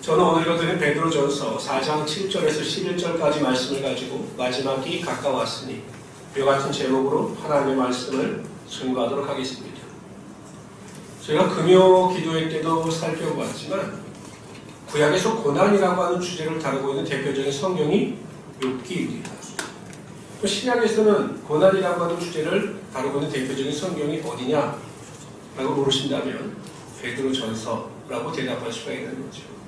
저는 오늘 읽어드린 베드로전서 4장 7절에서 11절까지 말씀을 가지고 마지막이 가까웠으니 이와 같은 제목으로 하나님의 말씀을 증거하도록 하겠습니다. 저희가 금요 기도회 때도 살펴보았지만 구약에서 고난이라고 하는 주제를 다루고 있는 대표적인 성경이 욥기입니다. 신약에서는 고난이라고 하는 주제를 다루고 있는 대표적인 성경이 어디냐라고 물으신다면 베드로전서라고 대답할 수가 있는 거죠.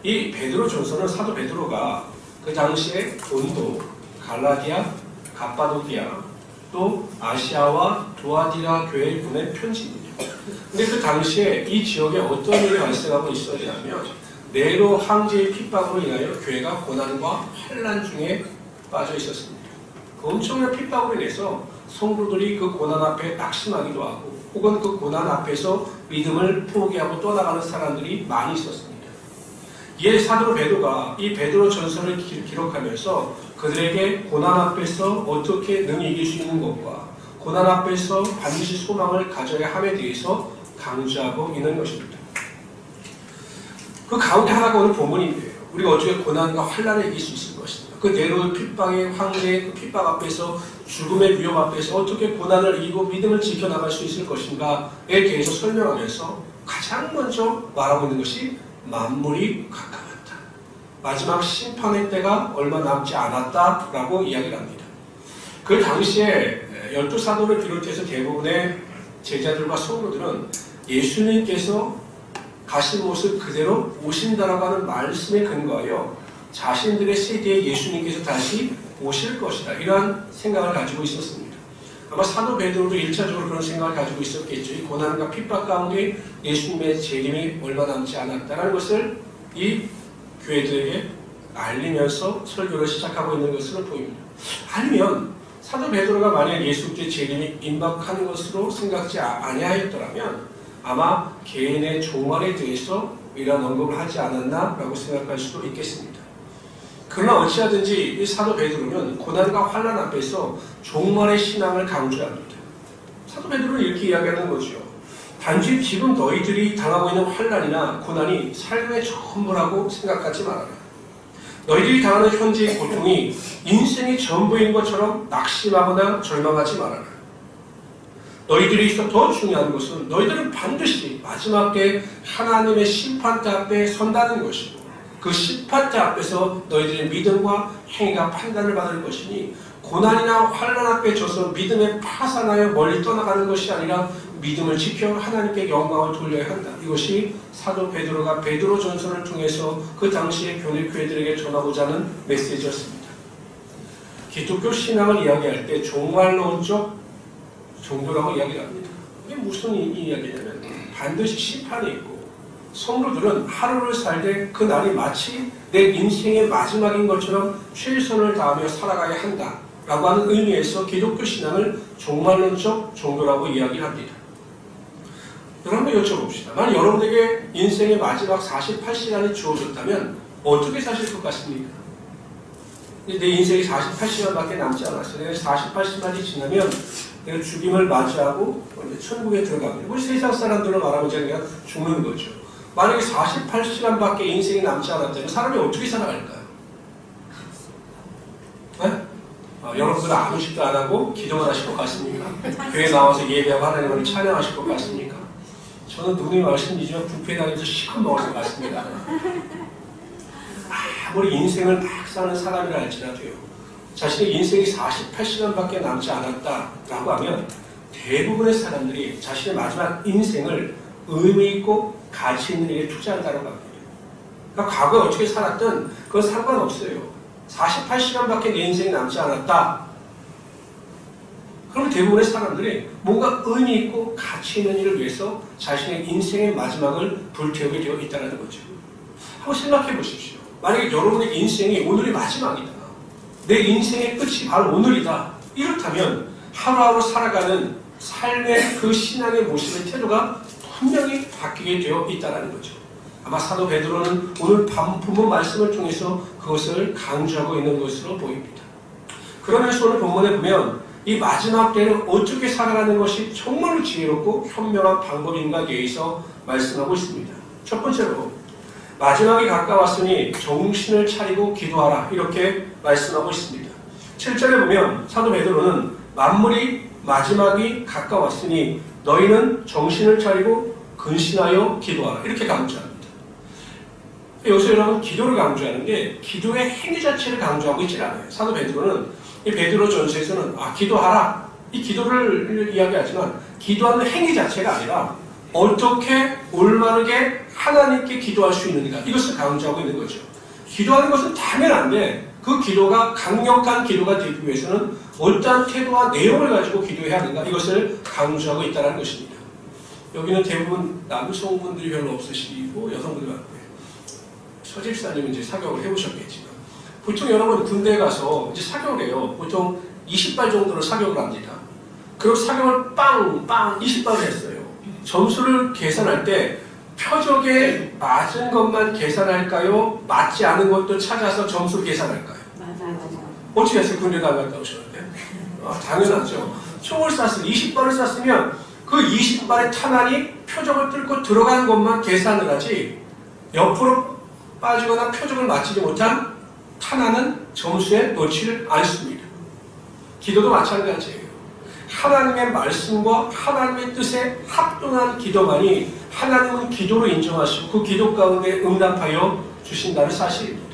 이 베드로전서는 사도 베드로가 그 당시에 본도, 갈라디아, 갑바도기아, 또 아시아와 도아디라 교회에 보낸 편지입니다. 근데 그 당시에 이 지역에 어떤 일이 발생하고 있었냐면 네로 황제의 핍박으로 인하여 교회가 고난과 환난 중에 빠져 있었습니다. 그 엄청난 핍박으로 인해서 성도들이 그 고난 앞에 낙심하기도 하고 혹은 그 고난 앞에서 믿음을 포기하고 떠나가는 사람들이 많이 있었습니다. 이에 사도 베드로가 이 베드로 전서를 기록하면서 그들에게 고난 앞에서 어떻게 능히 이길 수 있는 것과 고난 앞에서 반드시 소망을 가져야 함에 대해서 강조하고 있는 것입니다. 그 가운데 하나가 오늘 본문인데요. 우리가 어떻게 고난과 환난을 이길 수 있을 것인가. 그 네로 핍박의 황제의 그 핍박 앞에서 죽음의 위험 앞에서 어떻게 고난을 이기고 믿음을 지켜나갈 수 있을 것인가에 대해서 설명하면서 가장 먼저 말하고 있는 것이 만물이 가까웠다. 마지막 심판의 때가 얼마 남지 않았다라고 이야기를 합니다. 그 당시에 12사도를 비롯해서 대부분의 제자들과 성도들은 예수님께서 가신 모습 그대로 오신다라고 하는 말씀에 근거하여 자신들의 세대에 예수님께서 다시 오실 것이다. 이러한 생각을 가지고 있었습니다. 아마 사도 베드로도 1차적으로 그런 생각을 가지고 있었겠죠. 이 고난과 핍박 가운데 예수님의 재림이 얼마 남지 않았다는 것을 이 교회들에게 알리면서 설교를 시작하고 있는 것으로 보입니다. 아니면 사도 베드로가 만약 예수님의 재림이 임박하는 것으로 생각지 아니하였더라면 아마 개인의 종말에 대해서 이런 언급을 하지 않았나라고 생각할 수도 있겠습니다. 그러나 어찌하든지 이 사도 베드로는 고난과 환난 앞에서 종말의 신앙을 강조합니다. 사도 베드로는 이렇게 이야기하는 거죠. 단지 지금 너희들이 당하고 있는 환난이나 고난이 삶의 전부라고 생각하지 말아라. 너희들이 당하는 현재의 고통이 인생의 전부인 것처럼 낙심하거나 절망하지 말아라. 너희들이 있어 더 중요한 것은 너희들은 반드시 마지막 때 하나님의 심판대 앞에 선다는 것이고 그 심판대 앞에서 너희들의 믿음과 행위가 판단을 받을 것이니 고난이나 환난 앞에 져서 믿음에 파산하여 멀리 떠나가는 것이 아니라 믿음을 지켜 하나님께 영광을 돌려야 한다. 이것이 사도 베드로가 베드로전서를 통해서 그 당시의 교회들에게 전하고자 하는 메시지였습니다. 기독교 신앙을 이야기할 때 종말론적 종교라고 이야기를 합니다. 이게 무슨 이야기냐면 반드시 심판이 있고 성도들은 하루를 살되 그 날이 마치 내 인생의 마지막인 것처럼 최선을 다하며 살아가야 한다라고 하는 의미에서 기독교 신앙을 종말론적 종교라고 이야기를 합니다. 여러분 한번 여쭤봅시다. 만약 여러분에게 인생의 마지막 48시간이 주어졌다면 어떻게 사실 것 같습니까? 내 인생이 48시간밖에 남지 않았어요. 내가 48시간이 지나면 내가 죽임을 맞이하고 천국에 들어갑니다. 우리 세상 사람들은 말하자면 그냥 죽는 거죠. 만약에 48시간밖에 인생이 남지 않았다면 사람이 어떻게 살아갈까요? 네? 여러분들은 아무 짓도 안 하고 기도만 하실 것 같습니까? 교회에 나와서 예배하고 하나님을 찬양하실 것 같습니까? 저는 누누이 말씀드리지만 뷔페 다니면서 실컷 먹을 것 같습니다. 아무리 인생을 막 사는 사람이라 할지라도요. 자신의 인생이 48시간밖에 남지 않았다라고 하면 대부분의 사람들이 자신의 마지막 인생을 의미 있고 가치 있는 일에 투자한다고 합니다. 그러니까 과거에 어떻게 살았든 그건 상관없어요. 48시간밖에 내 인생이 남지 않았다. 그럼 대부분의 사람들이 뭔가 의미 있고 가치 있는 일을 위해서 자신의 인생의 마지막을 불태우게 되어 있다는 거죠. 한번 생각해 보십시오. 만약에 여러분의 인생이 오늘이 마지막이다. 내 인생의 끝이 바로 오늘이다. 이렇다면 하루하루 살아가는 삶의 그 신앙의 모습의 태도가 분명히 바뀌게 되어 있다는 거죠. 아마 사도 베드로는 오늘 본문 말씀을 통해서 그것을 강조하고 있는 것으로 보입니다. 그러면서 오늘 본문에 보면 이 마지막 때는 어떻게 살아가는 것이 정말로 지혜롭고 현명한 방법인가에 대해서 말씀하고 있습니다. 첫 번째로 마지막이 가까웠으니 정신을 차리고 기도하라 이렇게 말씀하고 있습니다. 7절에 보면 사도 베드로는 만물이 마지막이 가까웠으니 너희는 정신을 차리고 근신하여 기도하라 이렇게 강조합니다. 여기서 여러분 기도를 강조하는데 기도의 행위 자체를 강조하고 있지 않아요. 사도 베드로는 이 베드로 전서에서는 기도하라 이 기도를 이야기하지만 기도하는 행위 자체가 아니라 어떻게 올바르게 하나님께 기도할 수 있는가 이것을 강조하고 있는 거죠. 기도하는 것은 당연한데 그 기도가 강력한 기도가 되기 위해서는 어떠한 태도와 내용을 가지고 기도해야 하는가 이것을 강조하고 있다는 것입니다. 여기는 대부분 남성분들이 별로 없으시고 여성분들 많고요. 서집사님은 이제 사격을 해보셨겠지만 보통 여러분 군대에 가서 이제 사격을 해요. 보통 20발 정도로 사격을 합니다. 그리고 사격을 빵 20발을 했어요. 점수를 계산할 때 표적에 맞은 것만 계산할까요? 맞지 않은 것도 찾아서 점수를 계산할까요? 맞아요. 어떻게 했어요? 군대 나갔다 오셨는데? 당연하죠. 총을 쐈으면 20발을 쐈으면 그 20발의 탄환이 표적을 뚫고 들어간 것만 계산을 하지 옆으로 빠지거나 표적을 맞추지 못한 탄환은 점수에 넣지를 않습니다. 기도도 마찬가지예요. 하나님의 말씀과 하나님의 뜻에 합동한 기도만이 하나님은 기도로 인정하시고 그 기도 가운데 응답하여 주신다는 사실입니다.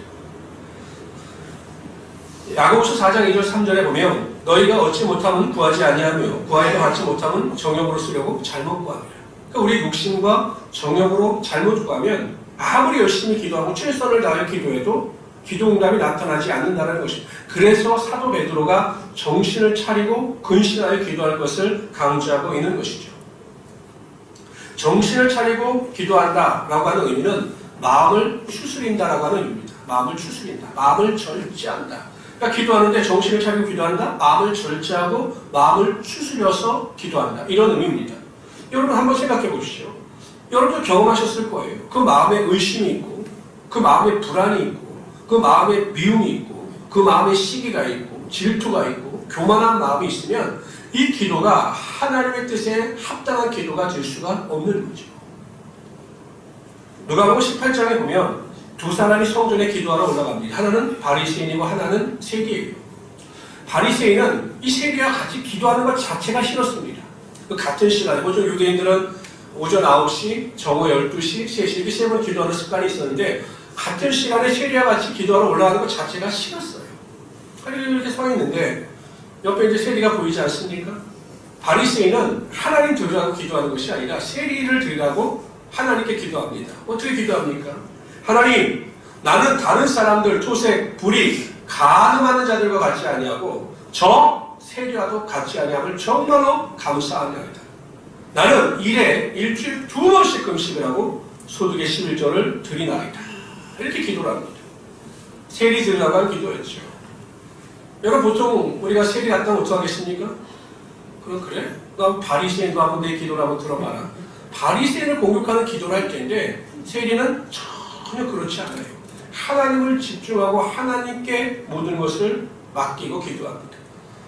야고보서 4장 2절 3절에 보면 너희가 얻지 못하면 구하지 아니하며 구하여도 받지 못하면 정욕으로 쓰려고 잘못 구하느라. 그러니까 우리 육신과 정욕으로 잘못 구하면 아무리 열심히 기도하고 최선을 다해 기도해도 기도 응답이 나타나지 않는다는 것입니다. 그래서 사도 베드로가 정신을 차리고 근신하여 기도할 것을 강조하고 있는 것이죠. 정신을 차리고 기도한다라고 하는 의미는 마음을 추스린다라고 하는 의미입니다. 마음을 추스린다. 마음을 절제한다. 그러니까 기도하는데 정신을 차리고 기도한다. 마음을 절제하고 마음을 추스려서 기도한다. 이런 의미입니다. 여러분 한번 생각해 보십시오. 여러분도 경험하셨을 거예요. 그 마음에 의심이 있고 그 마음에 불안이 있고 그 마음에 미움이 있고 그 마음에 시기가 있고 질투가 있고 교만한 마음이 있으면 이 기도가 하나님의 뜻에 합당한 기도가 될 수가 없는 거죠. 누가복음 18장에 보면 두 사람이 성전에 기도하러 올라갑니다. 하나는 바리새인이고 하나는 세리예요. 바리새인은 이 세리와 같이 기도하는 것 자체가 싫었습니다. 그 같은 시간에 보통 유대인들은 오전 9시, 정오 12시, 3시 이렇게 세 번 기도하는 습관이 있었는데 같은 시간에 세리와 같이 기도하러 올라가는 것 자체가 싫었어요. 이렇게 서 있는데 옆에 이제 세리가 보이지 않습니까? 바리새인은 하나님 들으라고 기도하는 것이 아니라 세리를 들으라고 하나님께 기도합니다. 어떻게 기도합니까? 하나님, 나는 다른 사람들, 토색, 불익, 간음하는 자들과 같이 아니하고 저 세리와도 같이 아니함을 정말로 감사하나이다. 나는 일주일 2번씩 금식을 하고 소득의 11조를 드리나이다. 이렇게 기도를 합니다. 세리 들으라고 한 기도였죠. 여러분 보통 우리가 세리 갔다 어떻게 하겠습니까? 그래? 그럼 바리새인도 한번 내 기도를 한번 들어봐라. 바리새인을 공격하는 기도를 할 텐데 세리는 전혀 그렇지 않아요. 하나님을 집중하고 하나님께 모든 것을 맡기고 기도합니다.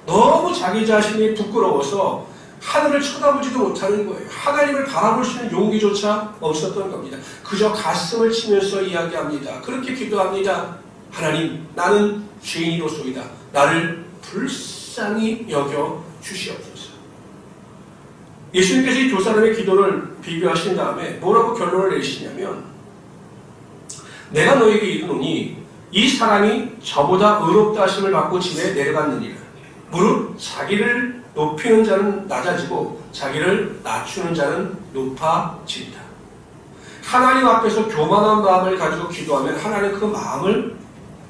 너무 자기 자신이 부끄러워서 하늘을 쳐다보지도 못하는 거예요. 하나님을 바라볼 수 있는 용기조차 없었던 겁니다. 그저 가슴을 치면서 이야기합니다. 그렇게 기도합니다. 하나님, 나는 죄인이로소이다. 나를 불쌍히 여겨 주시옵소서. 예수님께서 이 두 사람의 기도를 비교하신 다음에 뭐라고 결론을 내리시냐면 내가 너에게 이르노니 이 사람이 저보다 의롭다 하심을 받고 집에 내려갔느니라. 무릇 자기를 높이는 자는 낮아지고 자기를 낮추는 자는 높아진다. 하나님 앞에서 교만한 마음을 가지고 기도하면 하나님 그 마음을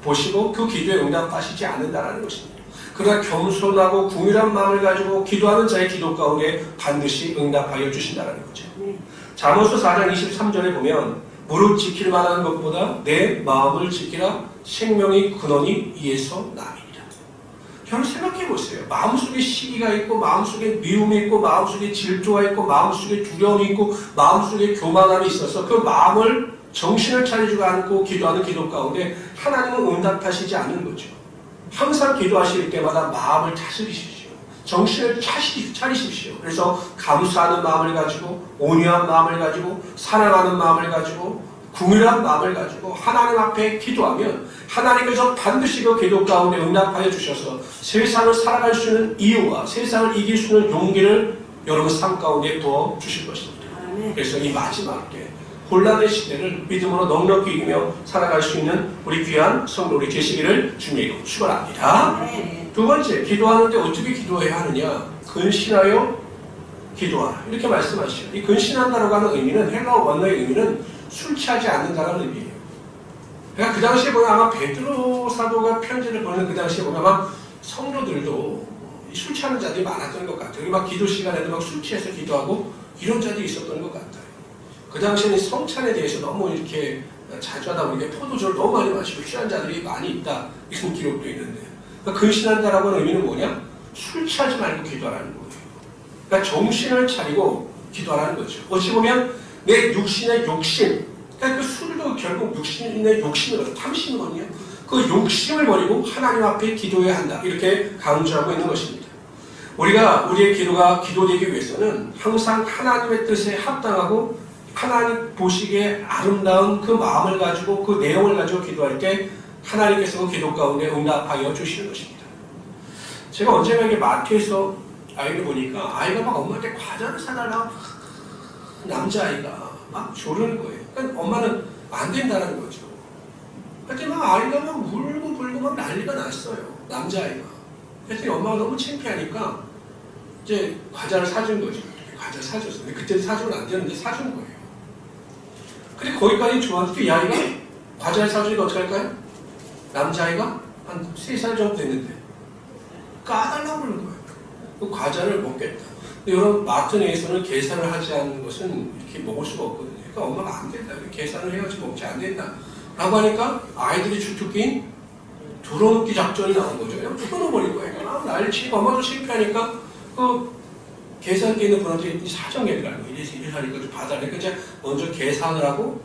보시고 그 기도에 응답하시지 않는다는 것입니다. 그러나 겸손하고 궁휼한 마음을 가지고 기도하는 자의 기도 가운데 반드시 응답하여 주신다는 거죠. 잠언서 4장 23절에 보면 무릇 지킬 만한 것보다 내 마음을 지키라 생명의 근원이 이에서 남이니라. 여러분 생각해 보세요. 마음속에 시기가 있고 마음속에 미움이 있고 마음속에 질투가 있고 마음속에 두려움이 있고 마음속에 교만함이 있어서 그 마음을 정신을 차리지 않고 기도하는 기도 가운데 하나님은 응답하시지 않는 거죠. 항상 기도하실 때마다 마음을 다스리십시오. 정신을 차리십시오. 그래서 감사하는 마음을 가지고 온유한 마음을 가지고 사랑하는 마음을 가지고 궁일한 마음을 가지고 하나님 앞에 기도하면 하나님께서 반드시 그 기도 가운데 응답하여 주셔서 세상을 살아갈 수 있는 이유와 세상을 이길 수 있는 용기를 여러분 삶 가운데 부어 주실 것입니다. 그래서 이 마지막 때 혼란의 시대를 믿음으로 넉넉히 이기며 살아갈 수 있는 우리 귀한 성도들이 되시기를 주님의 이름으로 축원합니다. 두 번째, 기도하는데 어떻게 기도해야 하느냐? 근신하여 기도하라. 이렇게 말씀하시죠. 이 근신한다라고 하는 의미는 헬라어 원어의 의미는 술 취하지 않는다는 의미예요. 그러니까 그 당시에 보면 아마 베드로 사도가 편지를 보내는 그 당시에 보면 아마 성도들도 술 취하는 자들이 많았던 것 같아요. 막 기도 시간에도 막 술 취해서 기도하고 이런 자들이 있었던 것 같아요. 그 당시에는 성찬에 대해서 너무 이렇게 자주 하다 보니까 포도주를 너무 많이 마시고 취한 자들이 많이 있다. 이런 기록도 있는데. 그러니까 근신한다라고 하는 의미는 뭐냐? 술 취하지 말고 기도하라는 거예요. 그러니까 정신을 차리고 기도하라는 거죠. 어찌 보면 내 육신의 욕심, 그러니까 그 술도 결국 육신의 욕심이거든요. 탐심이거든요. 그 욕심을 버리고 하나님 앞에 기도해야 한다. 이렇게 강조하고 있는 것입니다. 우리가 우리의 기도가 기도되기 위해서는 항상 하나님의 뜻에 합당하고 하나님 보시기에 아름다운 그 마음을 가지고 그 내용을 가지고 기도할 때 하나님께서 그 기도 가운데 응답하여 주시는 것입니다. 제가 언젠가 이렇게 마트에서 아이를 보니까 아이가 막 엄마한테 과자를 사달라고 남자아이가 막 조르는 거예요. 그러니까 엄마는 안 된다는 거죠. 하지만 아이가 막 울고 불고 막 난리가 났어요. 남자아이가. 그랬더니 엄마가 너무 창피하니까 이제 과자를 사준 거죠. 과자를 사줬어요. 근데 그때는 사주면 안 되는데 사준 거예요. 근데 거기까지 좋았는데 이 아이가 과자를 사주니까 어떻게 할까요? 남자아이가 한 3살 정도 됐는데 까달라고 그러는 거예요. 그 과자를 먹겠다. 근데 여러분 마트 내에서는 계산을 하지 않는 것은 이렇게 먹을 수가 없거든요. 그러니까 엄마가 안 된다. 계산을 해야지 먹지 안 된다. 라고 하니까 아이들이 주특기 들어놓기 작전이 나온 거죠. 그냥 풀어버린 거예요. 난리 치고 엄마도 실패하니까 그 계산기에 있는 분한테 사정액이라는 거 이래서 하니까 좀 받아내니까 이제 먼저 계산을 하고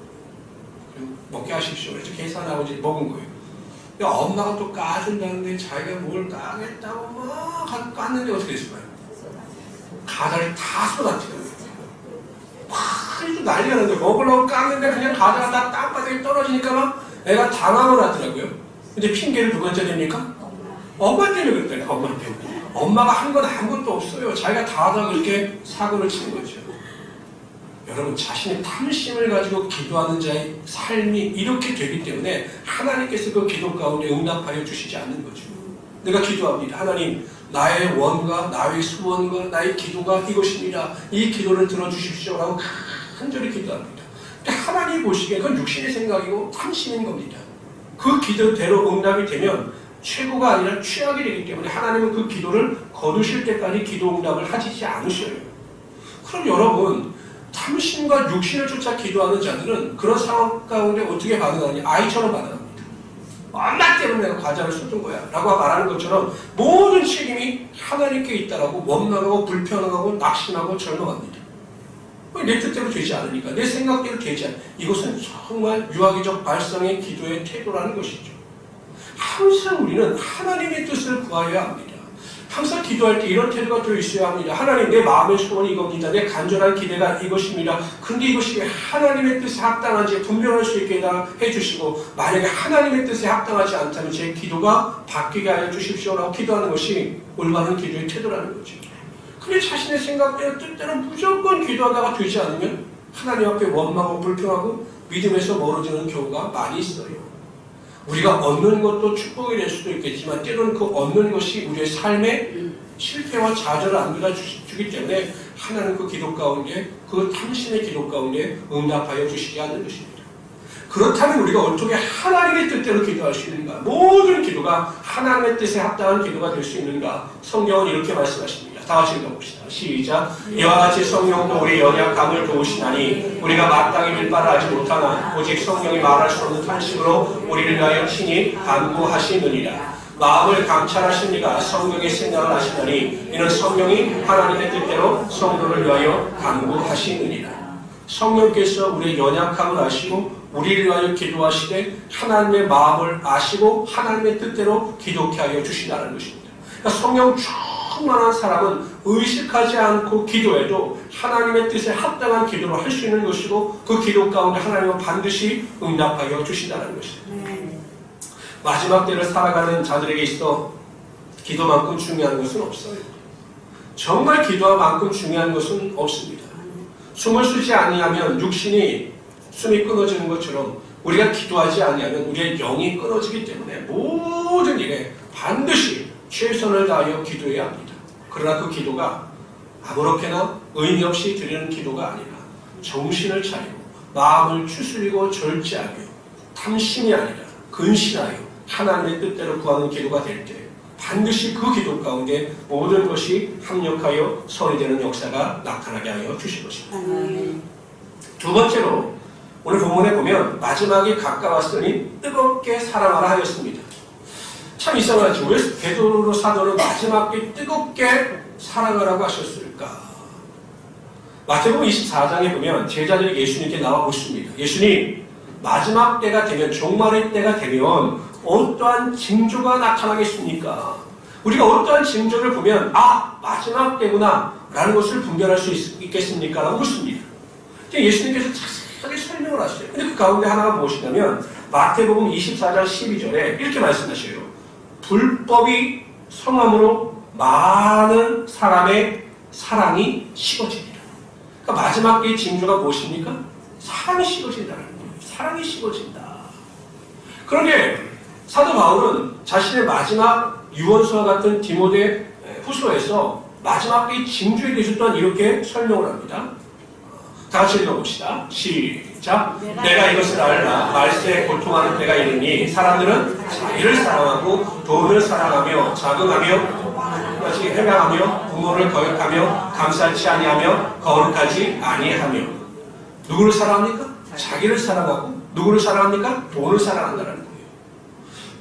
먹게 하십시오. 그래서 계산하고 이제 먹은 거예요. 그러니까 엄마가 또 까준다는데 자기가 뭘 까겠다고 막 깠는데 어떻게 됐을까요? 과자를 다 쏟아뜨려요. 좀 난리가 나는데 먹으려고 깠는데 그냥 과자가 다 땅바닥에 떨어지니까 막 애가 당황을 하더라고요. 근데 핑계를 누구한테 냅니까? 엄마 때문에 그랬다니까. 엄마 때문에. 엄마가 한 건 아무것도 없어요. 자기가 다 하다가 이렇게 사고를 친 거죠. 여러분 자신의 탐심을 가지고 기도하는 자의 삶이 이렇게 되기 때문에 하나님께서 그 기도 가운데 응답하여 주시지 않는 거죠. 내가 기도합니다. 하나님 나의 원과 나의 소원과 나의 기도가 이것입니다. 이 기도를 들어주십시오 라고 간절히 기도합니다. 근데 하나님이 보시기에 그건 육신의 생각이고 탐심인 겁니다. 그 기도대로 응답이 되면 최고가 아니라 최악이 되기 때문에 하나님은 그 기도를 거두실 때까지 기도 응답을 하시지 않으셔요. 그럼 여러분 탐심과 육신을 쫓아 기도하는 자들은 그런 상황 가운데 어떻게 반응하냐? 아이처럼 반응합니다. 엄마 때문에 내가 과자를 쏟은 거야 라고 말하는 것처럼 모든 책임이 하나님께 있다라고 원망하고 불평하고 낙심하고 절망합니다. 내 뜻대로 되지 않으니까 내 생각대로 되지 않으니까 이것은 정말 유아기적 발상의 기도의 태도라는 것이죠. 항상 우리는 하나님의 뜻을 구하여야 합니다. 항상 기도할 때 이런 태도가 들어있어야 합니다. 하나님 내 마음의 소원이 이겁니다. 내 간절한 기대가 이것입니다. 그런데 이것이 하나님의 뜻에 합당한지 분별할 수 있게 해주시고 만약에 하나님의 뜻에 합당하지 않다면 제 기도가 바뀌게 하여 주십시오라고 기도하는 것이 올바른 기도의 태도라는 거죠. 그런데 자신의 생각대로 뜻대로 무조건 기도하다가 되지 않으면 하나님 앞에 원망하고 불평하고 믿음에서 멀어지는 경우가 많이 있어요. 우리가 얻는 것도 축복이 될 수도 있겠지만 때로는 그 얻는 것이 우리의 삶에 실패와 좌절을 안겨다 주기 때문에 하나님 그 기도 가운데 그 탐심의 기도 가운데 응답하여 주시지 않는 것입니다. 그렇다면 우리가 어떻게 하나님의 뜻대로 기도할 수 있는가? 모든 기도가 하나님의 뜻에 합당한 기도가 될 수 있는가? 성경은 이렇게 말씀하십니다. 다 같이 읽어봅시다. 시작. 이와 같이 성령도 우리 연약함을 도우시나니 우리가 마땅히 빌 바를 알지 못하나 오직 성령이 말할 수 없는 탄식으로 우리를 위하여 친히 간구하시느니라. 마음을 감찰하십니다. 성령의 생각을 하시더니 이는 성령이 하나님의 뜻대로 성도를 위하여 간구하시느니라. 성령께서 우리의 연약함을 아시고 우리를 위하여 기도하시되 하나님의 마음을 아시고 하나님의 뜻대로 기도케 하여 주시다는 것입니다. 그러니까 성령 충만한 사람은 의식하지 않고 기도해도 하나님의 뜻에 합당한 기도를 할 수 있는 것이고 그 기도 가운데 하나님은 반드시 응답하여 주신다는 것입니다. 마지막 때를 살아가는 자들에게 있어 기도만큼 중요한 것은 없어요. 정말 기도만큼 중요한 것은 없습니다. 숨을 쉬지 아니하면 육신이 숨이 끊어지는 것처럼 우리가 기도하지 아니하면 우리의 영이 끊어지기 때문에 모든 일에 반드시 최선을 다하여 기도해야 합니다. 그러나 그 기도가 아무렇게나 의미 없이 드리는 기도가 아니라 정신을 차리고 마음을 추스리고 절제하며 탐심이 아니라 근신하여 하나님의 뜻대로 구하는 기도가 될 때 반드시 그 기도 가운데 모든 것이 합력하여 선이 되는 역사가 나타나게 하여 주신 것입니다. 두 번째로 오늘 본문에 보면 마지막이 가까웠으니 뜨겁게 사랑하라 하였습니다. 참 이상하죠. 왜 베드로 사도는 마지막에 뜨겁게 사랑하라고 하셨을까? 마태복음 24장에 보면 제자들이 예수님께 나와 묻습니다. 예수님, 마지막 때가 되면 종말의 때가 되면 어떠한 징조가 나타나겠습니까? 우리가 어떠한 징조를 보면 마지막 때구나 라는 것을 분별할 수 있겠습니까? 라고 묻습니다. 예수님께서 자세하게 설명을 하시죠. 근데 그 가운데 하나가 무엇이냐면 마태복음 24장 12절에 이렇게 말씀하셔요. 불법이 성함으로 많은 사람의 사랑이 식어집니다. 그러니까 마지막 때의 징조가 무엇입니까? 사랑이 식어진다는 거예요. 사랑이 식어진다. 그런데 사도 바울은 자신의 마지막 유언서와 같은 디모데 후서에서 마지막 때의 징조에 대해서 또한 이렇게 설명을 합니다. 다 같이 읽어봅시다. 시작. 내가 이것을 알라. 말세에 고통하는 때가 이르니 사람들은 자기를 사랑하고 돈을 사랑하며 자긍하며 까지 회방하며 부모를 거역하며 감사치 아니하며 거룩하지 아니하며 누구를 사랑합니까? 자기를 사랑하고 누구를 사랑합니까? 돈을 사랑한다는 거예요.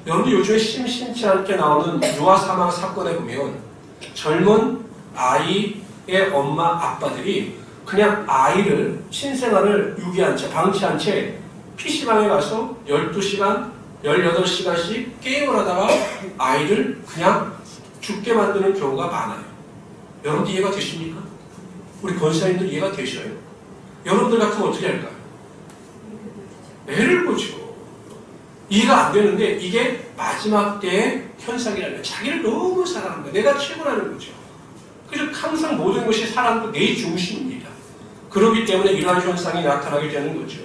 여러분들 요즘에 심심치 않게 나오는 유아 사망 사건에 보면 젊은 아이의 엄마 아빠들이 그냥 아이를 신생아를 유기한 채 방치한 채 PC방에 가서 12시간 18시간씩 게임을 하다가 아이를 그냥 죽게 만드는 경우가 많아요. 여러분들 이해가 되십니까? 우리 권사님들 이해가 되셔요? 여러분들 같으면 어떻게 할까요? 애를 보죠. 이해가 안 되는데 이게 마지막 때의 현상이라면 자기를 너무 사랑합니다. 내가 최고라는 거죠. 그래서 항상 모든 것이 사랑도 내 중심입니다. 그렇기 때문에 이러한 현상이 나타나게 되는 거죠.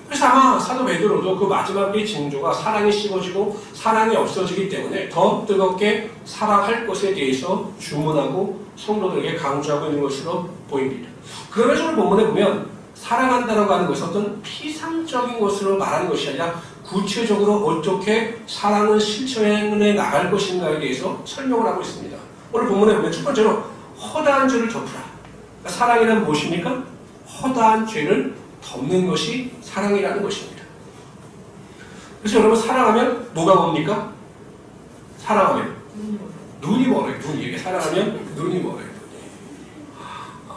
그래서 아마 사도 베드로도 그 마지막 때의 징조가 사랑이 식어지고 사랑이 없어지기 때문에 더 뜨겁게 사랑할 것에 대해서 주문하고 성도들에게 강조하고 있는 것으로 보입니다. 그러면서 오늘 본문에 보면 사랑한다라고 하는 것은 어떤 피상적인 것으로 말하는 것이 아니라 구체적으로 어떻게 사랑을 실천해 나갈 것인가에 대해서 설명을 하고 있습니다. 오늘 본문에 보면 첫 번째로 허다한 죄를 덮으라. 그러니까 사랑이란 무엇입니까? 허다한 죄를 덮는 것이 사랑이라는 것입니다. 그래서 여러분 사랑하면 뭐가 뭡니까? 사랑하면 눈이 멀어요. 눈이. 사랑하면 눈이 멀어요.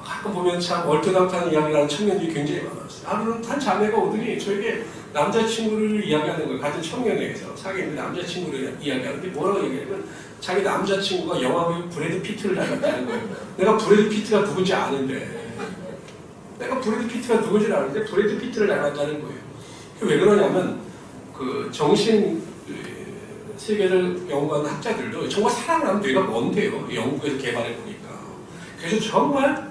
가끔 보면 참 얼토당토하는 이야기를 하는 청년들이 굉장히 많았어요. 한 자매가 오더니 저에게 남자친구를 이야기하는 거예요. 같은 청년회에서 사귀는 남자친구를 이야기하는데 뭐라고 얘기하냐면 자기 남자친구가 영화배우 브래드 피트를 닮았다는 거예요. 내가 브래드 피트가 누군지 아는데 브래드 피트를 닮았다는 거예요. 왜 그러냐면 그 정신 세계를 연구하는 학자들도 정말 사람을 하면 뇌가 뭔데요. 영국에서 개발해 보니까. 그래서 정말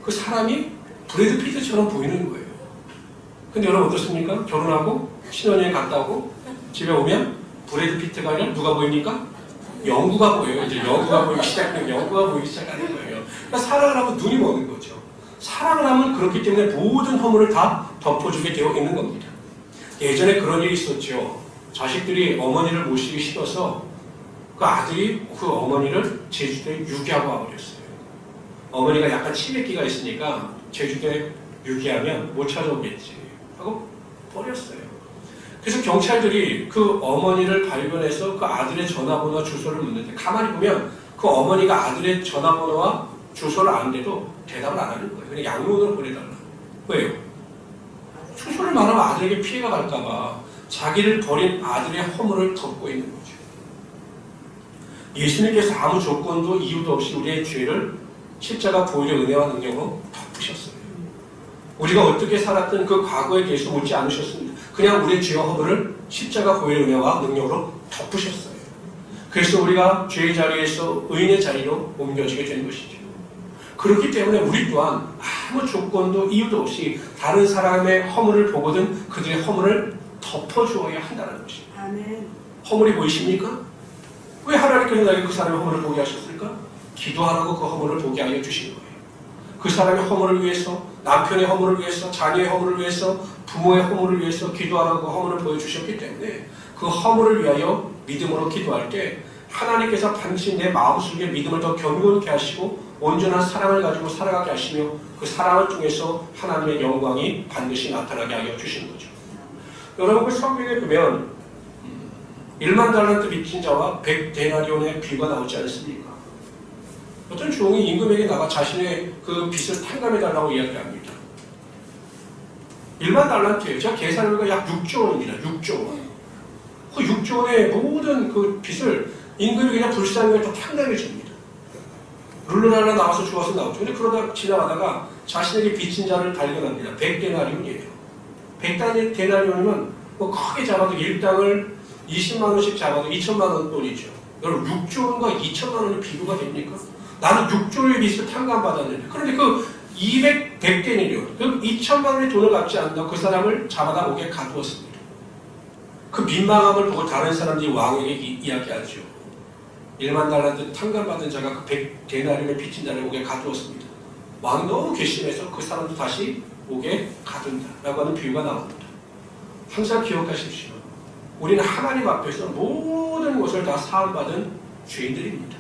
그 사람이 브래드 피트처럼 보이는 거예요. 근데 여러분 어떻습니까? 결혼하고 신혼여행 갔다 오고 집에 오면 브래드 피트가 아니라 누가 보입니까? 영구가 보여요. 이제 영구가 보이기 시작하는 거예요. 그러니까 사랑을 하면 눈이 머는 거죠. 사랑을 하면 그렇기 때문에 모든 허물을 다 덮어주게 되어 있는 겁니다. 예전에 그런 일이 있었죠. 자식들이 어머니를 모시기 싫어서 그 아들이 그 어머니를 제주도에 유기하고 와버렸어요. 어머니가 약간 치매기가 있으니까 제주도에 유기하면 못 찾아오겠지 하고 버렸어요. 그래서 경찰들이 그 어머니를 발견해서 그 아들의 전화번호와 주소를 묻는데 가만히 보면 그 어머니가 아들의 전화번호와 주소를 아는데도 대답을 안 하는 거예요. 그냥 양로원으로 보내달라. 왜요? 주소를 말하면 아들에게 피해가 갈까봐 자기를 버린 아들의 허물을 덮고 있는 거죠. 예수님께서 아무 조건도 이유도 없이 우리의 죄를 십자가 보혈의 은혜와 능력으로 덮으셨어요. 우리가 어떻게 살았든 그 과거에 대해서 묻지 않으셨습니다. 그냥 우리의 죄와 허물을 십자가 보혈의 은혜와 능력으로 덮으셨어요. 그래서 우리가 죄의 자리에서 의인의 자리로 옮겨지게 된 것이죠. 그렇기 때문에 우리 또한 아무 조건도 이유도 없이 다른 사람의 허물을 보거든 그들의 허물을 덮어주어야 한다는 것입니다. 아멘. 허물이 보이십니까? 왜 하나님께서 나에게 그 사람의 허물을 보게 하셨을까? 기도하라고 그 허물을 보게 하여 주신 거예요. 그 사람의 허물을 위해서, 남편의 허물을 위해서, 자녀의 허물을 위해서, 부모의 허물을 위해서 기도하라고 그 허물을 보여주셨기 때문에 그 허물을 위하여 믿음으로 기도할 때 하나님께서 반드시 내 마음속에 믿음을 더 견고하게 하시고 온전한 사랑을 가지고 살아가게 하시며 그 사랑을 통해서 하나님의 영광이 반드시 나타나게 하여 주시는 거죠. 여러분 그 성경에 보면 1만 달란트 빚진 자와 100데나리온의 비유가 나오지 않습니까? 어떤 종이 임금에게 나가 자신의 그 빚을 탕감해달라고 이야기합니다. 1만 달란트예요. 제가 계산해보니까 약 6조 원입니다. 6조 원. 그 6조 원의 모든 그 빚을 임금이 그냥 불쌍하게 다 탕감해 줍니다. 룰루 하나 나와서 주어서 나오죠. 근데 그러다 지나가다가 자신에게 빚진 자를 발견합니다. 100데나리온이에요. 100데나리온이면 뭐 크게 잡아도 일당을 20만 원씩 잡아도 2천만 원 돈이죠. 여러분 6조 원과 2천만 원이 비교가 됩니까? 나는 6조의 빚을 탕감받았는데 그런데 그 100데나리온, 그 2천만 원의 돈을 갚지 않는다 그 사람을 잡아다 옥에 가두었습니다. 그 민망함을 보고 다른 사람들이 왕에게 이야기하죠. 1만 달란트 탕감받은 자가 그 100데나리온의 빚진 자를 옥에 가두었습니다. 왕이 너무 괘씸해서 그 사람도 다시 옥에 가둔다라고 하는 비유가 나옵니다. 항상 기억하십시오. 우리는 하나님 앞에서 모든 것을 다 사함받은 죄인들입니다.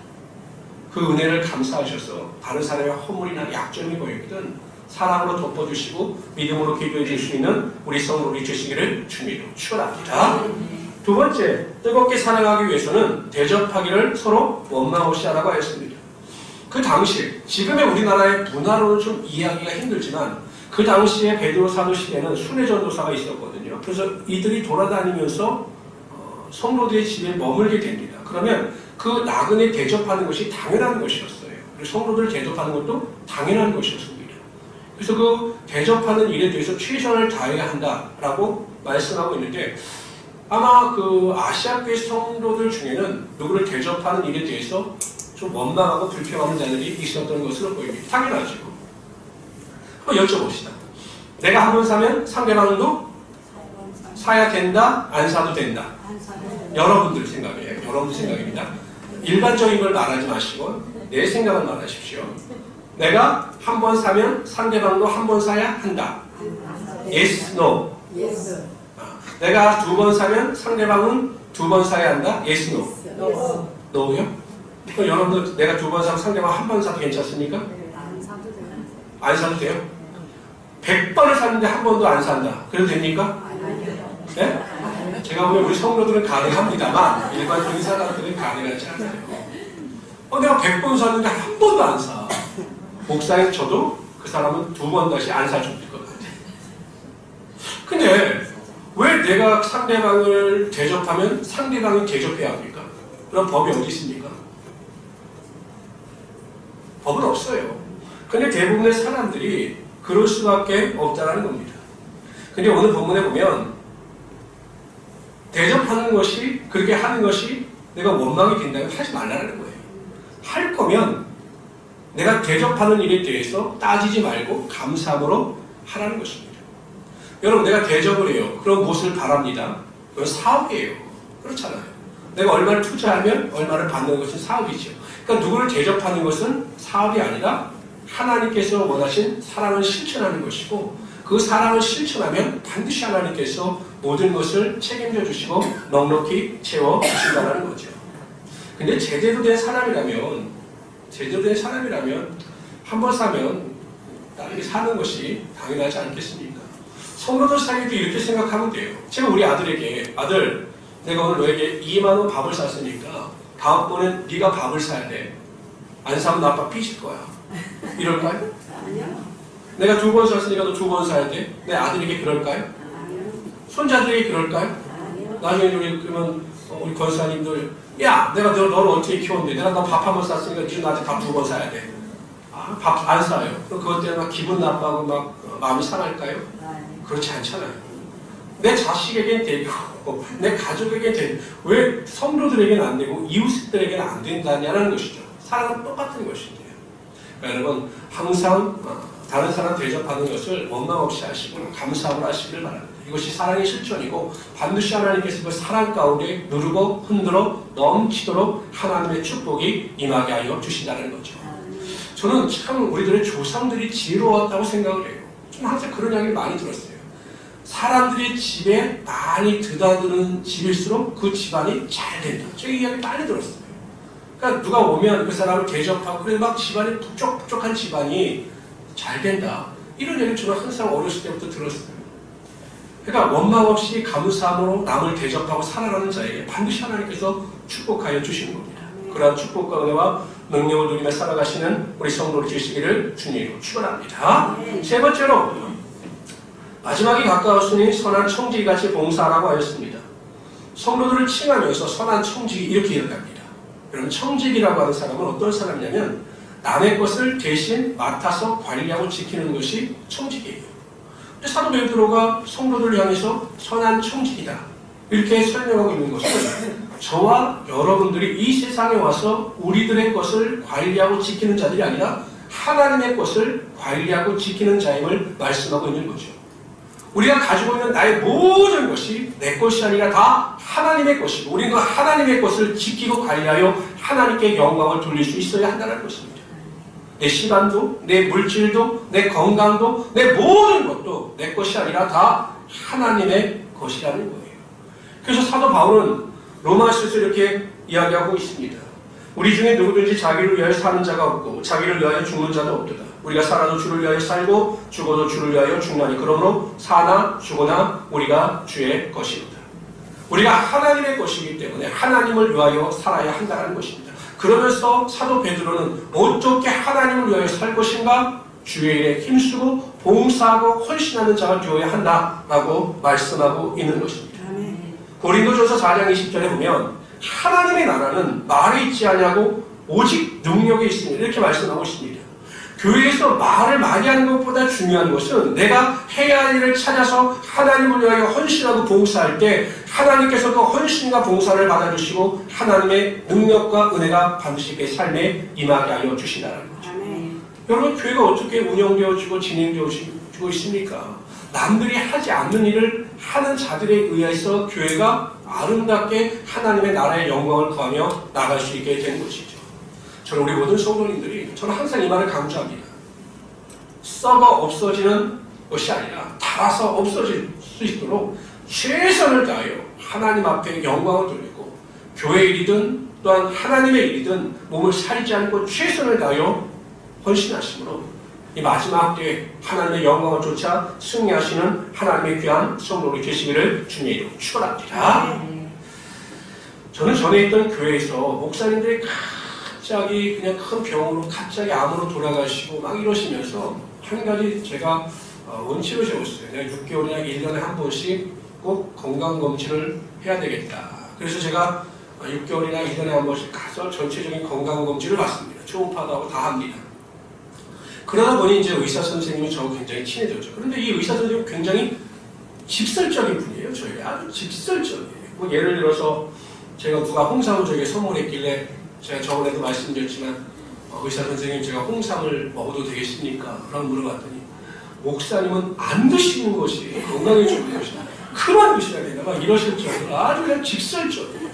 그 은혜를 감사하셔서 다른 사람의 허물이나 약점이 보이거든 사랑으로 덮어주시고 믿음으로 기도해 줄 수 있는 우리 성도들이 되시기를 주님으로 축원합니다. 두 번째, 뜨겁게 사랑하기 위해서는 대접하기를 서로 원망 없이 하라고 하였습니다. 그 당시, 지금의 우리나라의 문화로는 좀 이해하기가 힘들지만 그 당시에 베드로 사도 시대에는 순회 전도사가 있었거든요. 그래서 이들이 돌아다니면서 성도들의 집에 머물게 됩니다. 그러면 그 나그네 대접하는 것이 당연한 것이었어요. 그리고 성도들을 대접하는 것도 당연한 것이었습니다. 그래서 그 대접하는 일에 대해서 최선을 다해야 한다라고 말씀하고 있는데 아마 그 아시아교회 성도들 중에는 누구를 대접하는 일에 대해서 좀 원망하고 불평하는 자들이 있었던 것으로 보입니다. 당연하죠. 한번 여쭤봅시다. 내가 한 번 사면 상대방도 사야 된다? 안 사도 된다? 여러분들 생각이에요. 여러분들 생각입니다. 일반적인 걸 말하지 마시고 내 생각을 말하십시오. 내가 한 번 사면 상대방도 한 번 사야 한다. Yes, no. Yes. 내가 두 번 사면 상대방은 두 번 사야 한다. Yes, no. no요? 그럼 여러분들 내가 두 번 사면 상대방 한 번 사도 괜찮습니까? 안 사도 돼요? 100번을 샀는데 한 번도 안 산다. 그래도 됩니까? 네? 제가 보면 우리 성도들은 가능합니다만 일반적인 사람들은 가능하지 않아요. 내가 100번 샀는데 한 번도 안 사. 목사인 저도 그 사람은 두 번 다시 안 사줄 것 같아요. 근데 왜 내가 상대방을 대접하면 상대방이 대접해야 합니까? 그럼 법이 어디 있습니까? 법은 없어요. 근데 대부분의 사람들이 그럴 수밖에 없다는 겁니다. 근데 오늘 본문에 보면 대접하는 것이, 그렇게 하는 것이 내가 원망이 된다면 하지 말라는 거예요. 할 거면 내가 대접하는 일에 대해서 따지지 말고 감사함으로 하라는 것입니다. 여러분 내가 대접을 해요. 그럼 무엇을 바랍니다. 그건 사업이에요. 그렇잖아요. 내가 얼마를 투자하면 얼마를 받는 것은 사업이죠. 그러니까 누구를 대접하는 것은 사업이 아니라 하나님께서 원하신 사랑을 실천하는 것이고 그 사랑을 실천하면 반드시 하나님께서 모든 것을 책임져 주시고 넉넉히 채워 주신다는 거죠. 근데 제대로 된 사람이라면 한 번 사면 나에게 사는 것이 당연하지 않겠습니까? 성도들 사이에도 이렇게 생각하면 돼요. 제가 우리 아들에게 아들 내가 오늘 너에게 2만 원 밥을 샀으니까 다음번엔 네가 밥을 사야 돼. 안 사면 나 아빠 삐질 거야. 이럴까요? 아니요. 내가 두 번 샀으니까 너 두 번 사야 돼. 내 아들에게 그럴까요? 아니요. 손자들에게 그럴까요? 아니요. 나중에 그러면 우리 권사님들, 야, 내가 너를 어떻게 키웠는데, 내가 너 밥 한 번 쌌으니까 니 나한테 밥 2번 사야 돼. 아, 밥 안 사요. 그럼 그것 때문에 막 기분 나빠하고 막 마음이 상할까요? 그렇지 않잖아요. 내 자식에겐 되고, 내 가족에겐 되고, 왜 성도들에게는 안 되고 이웃들에게는 안 된다냐는 것이죠. 사랑은 똑같은 것인데요. 그러니까 여러분, 항상 다른 사람 대접하는 것을 원망 없이 하시고 감사함으로 하시길 바랍니다. 이것이 사랑의 실천이고 반드시 하나님께서 그 사랑 가운데 누르고 흔들어 넘치도록 하나님의 축복이 임하게 하여 주신다는 거죠. 저는 참 우리들의 조상들이 지혜로웠다고 생각을 해요. 저는 항상 그런 이야기를 많이 들었어요. 사람들이 집에 많이 드나드는 집일수록 그 집안이 잘 된다. 제가 이 이야기 많이 들었어요. 그러니까 누가 오면 그 사람을 대접하고 그래 막 집안이 북적북적한 집안이 잘 된다. 이런 얘기를 저는 항상 어렸을 때부터 들었어요. 그러니까 원망 없이 감사함으로 남을 대접하고 살아가는 자에게 반드시 하나님께서 축복하여 주시는 겁니다. 그러한 축복과 은혜와 능력을 누리며 살아가시는 우리 성도를 되시기를 주님으로 축원합니다. 세 번째로 마지막이 가까웠으니 선한 청지기같이 봉사하라고 하였습니다. 성도들을 칭하면서 선한 청지기 이렇게 이야기합니다. 그럼 청지기라고 하는 사람은 어떤 사람이냐면 남의 것을 대신 맡아서 관리하고 지키는 것이 청지기예요. 사도 베드로가 성도들을 향해서 선한 청지기다 이렇게 설명하고 있는 것은 저와 여러분들이 이 세상에 와서 우리들의 것을 관리하고 지키는 자들이 아니라 하나님의 것을 관리하고 지키는 자임을 말씀하고 있는 거죠. 우리가 가지고 있는 나의 모든 것이 내 것이 아니라 다 하나님의 것이고 우리는 그 하나님의 것을 지키고 관리하여 하나님께 영광을 돌릴 수 있어야 한다는 것입니다. 내 시간도, 내 물질도, 내 건강도, 내 모든 것도 내 것이 아니라 다 하나님의 것이라는 거예요. 그래서 사도 바울은 로마서에서 이렇게 이야기하고 있습니다. 우리 중에 누구든지 자기를 위하여 사는 자가 없고 자기를 위하여 죽는 자도 없도다. 우리가 살아도 주를 위하여 살고 죽어도 주를 위하여 죽나니 그러므로 사나 죽으나 우리가 주의 것이로다. 우리가 하나님의 것이기 때문에 하나님을 위하여 살아야 한다는 것입니다. 그러면서 사도 베드로는 어떻게 하나님을 위하여 살 것인가? 주의 일에 힘쓰고 봉사하고 헌신하는 자가 되어야 한다라고 말씀하고 있는 것입니다. 고린도전서 4장 20절에 보면 하나님의 나라는 말에 있지 아니하고 오직 능력에 있습니다. 이렇게 말씀하고 있습니다. 교회에서 말을 많이 하는 것보다 중요한 것은 내가 해야 할 일을 찾아서 하나님을 위하여 헌신하고 봉사할 때 하나님께서 그 헌신과 봉사를 받아주시고 하나님의 능력과 은혜가 반드시 그 삶에 임하게 하여 주신다는 거죠. 여러분 교회가 어떻게 운영되어지고 진행되어지고 있습니까? 남들이 하지 않는 일을 하는 자들에 의해서 교회가 아름답게 하나님의 나라의 영광을 구하며 나갈 수 있게 된 것이죠. 저는 우리 모든 성도님들이 저는 항상 이 말을 강조합니다. 썩어 없어지는 것이 아니라 닳아서 없어질 수 있도록 최선을 다하여 하나님 앞에 영광을 돌리고 교회 일이든 또한 하나님의 일이든 몸을 사리지 않고 최선을 다하여 헌신하심으로 이 마지막 때에 하나님의 영광을 쫓아 승리하시는 하나님의 귀한 성도들이 되시기를 주님의 이름으로 축원합니다. 저는 전에 있던 교회에서 목사님들이 갑자기 그냥 큰 병으로 갑자기 암으로 돌아가시고 막 이러시면서 한 가지 제가 원칙을 세웠어요. 내가 6개월이나 1년에 한 번씩 꼭 건강검진을 해야 되겠다. 그래서 제가 6개월이나 1년에 한 번씩 가서 전체적인 건강검진을 받습니다. 초음파도 하고 다 합니다. 그러다 보니 이제 의사 선생님이 저하고 굉장히 친해졌죠. 그런데 이 의사 선생님은 굉장히 직설적인 분이에요. 저에게 아주 직설적이에요. 뭐 예를 들어서 제가 누가 홍삼을 저에게 선물했길래 제가 저번에도 말씀드렸지만 의사 선생님 제가 홍삼을 먹어도 되겠습니까? 라고 물어봤더니 목사님은 안 드시는 것이 건강에 좋은 것이다. 그만 드셔야 된다. 막 이러실 정도로 아주 그냥 직설적이에요.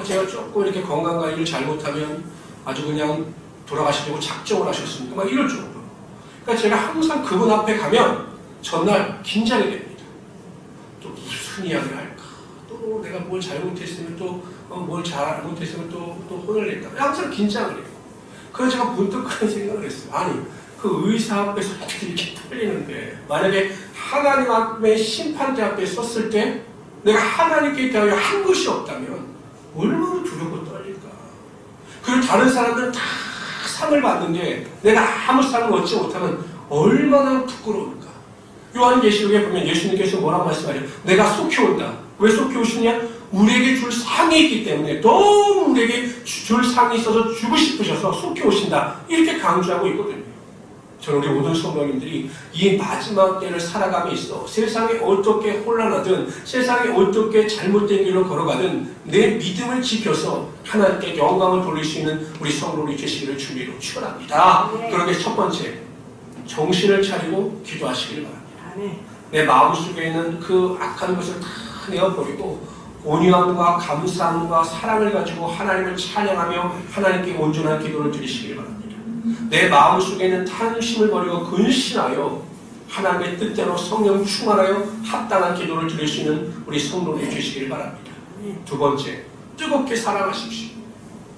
제가 조금 이렇게 건강관리를 잘못하면 아주 그냥 돌아가시려고 작정을 하셨습니까? 막 이럴 정도로. 그러니까 제가 항상 그분 앞에 가면 전날 긴장이 됩니다. 또 무슨 이야기를 할까? 또 내가 뭘 잘못했으면 또 뭘 잘못했으면 또 혼을 낼까? 항상 긴장을 해요. 그래서 제가 문득 그런 생각을 했어요. 아니 그 의사 앞에서 이렇게 떨리는데 만약에 하나님 앞에 심판대 앞에 섰을 때 내가 하나님께 대하여 한 것이 없다면 얼마나 두렵고 떨릴까? 그리고 다른 사람들은 다 상을 받는데 내가 아무 상을 얻지 못하면 얼마나 부끄러울까? 요한계시록에 보면 예수님께서 뭐라고 말씀하세요? 내가 속히 온다. 왜 속히 오시느냐? 우리에게 줄 상이 있기 때문에 너무 우리에게 줄 상이 있어서 주고 싶으셔서 속히 오신다. 이렇게 강조하고 있거든요. 저는 우리 모든 성도님들이 이 마지막 때를 살아감에 있어 세상이 어떻게 혼란하든 세상이 어떻게 잘못된 길로 걸어가든 내 믿음을 지켜서 하나님께 영광을 돌릴 수 있는 우리 성도들이 되시기를 주님으로 축원합니다. 그러게 첫 번째, 정신을 차리고 기도하시길 바랍니다. 내 마음속에 있는 그 악한 것을 다 내어버리고 온유함과 감사함과 사랑을 가지고 하나님을 찬양하며 하나님께 온전한 기도를 드리시길 바랍니다. 내 마음속에 있는 탐심을 버리고 근신하여 하나님의 뜻대로 성령 충만하여 합당한 기도를 드릴 수 있는 우리 성도들이 되시길 바랍니다. 두 번째, 뜨겁게 사랑하십시오.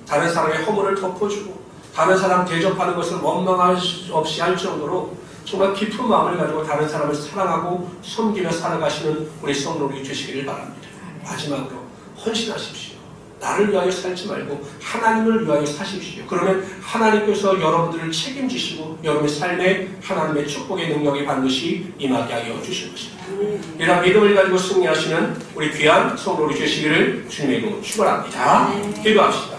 다른 사람의 허물을 덮어주고 다른 사람 대접하는 것을 원망 없이 할 정도로 정말 깊은 마음을 가지고 다른 사람을 사랑하고 섬기며 살아가시는 우리 성도들이 되시기를 바랍니다. 마지막으로 헌신하십시오. 나를 위하여 살지 말고 하나님을 위하여 사십시오. 그러면 하나님께서 여러분들을 책임지시고 여러분의 삶에 하나님의 축복의 능력이 반드시 임하게 하여 주실 것입니다. 이런 믿음을 가지고 승리하시는 우리 귀한 성도들이 되시기를 주님의 이름으로 축원합니다. 기도합시다.